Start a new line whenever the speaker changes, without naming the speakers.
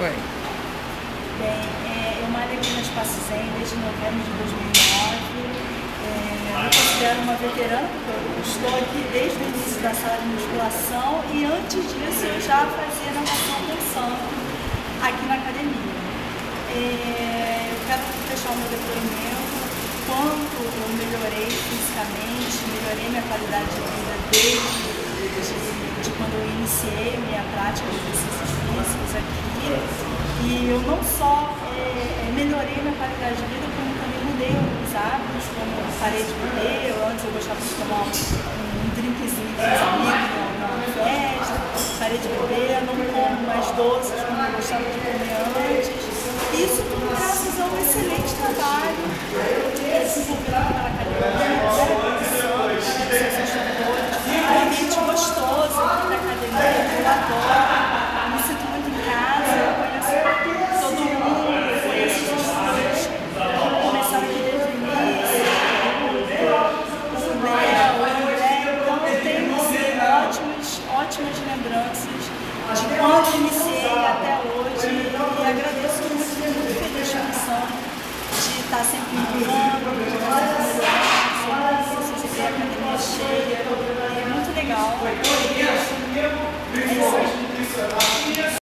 foi?
Bem, eu malho aqui na Espaço Zen desde novembro de 2009. Eu me considero uma veterana, porque eu estou aqui desde o início da sala de musculação e antes disso eu já fazia natação dançando aqui na academia. Eu quero deixar o meu depoimento, quanto eu melhorei fisicamente, melhorei minha qualidade de vida desde quando eu iniciei a minha prática de exercícios físicos aqui. E eu não só melhorei minha qualidade de vida, como também mudei alguns hábitos, como parei de beber. Antes eu gostava de tomar um drinkzinho com os amigos na festa, parei de beber, não como mais doces como eu gostava de comer antes. Isso tudo graças a um excelente trabalho desenvolvido pela academia, seus instrutores, um ambiente gostoso aqui da academia, eu adoro, me sinto muito em casa, eu conheço todo mundo, eu conheço os instrutores que começaram aqui desde o início, o Léo, então eu tenho ótimas lembranças de quando iniciei até hoje e agradeço muito feliz com a missão de estar sempre empurrando,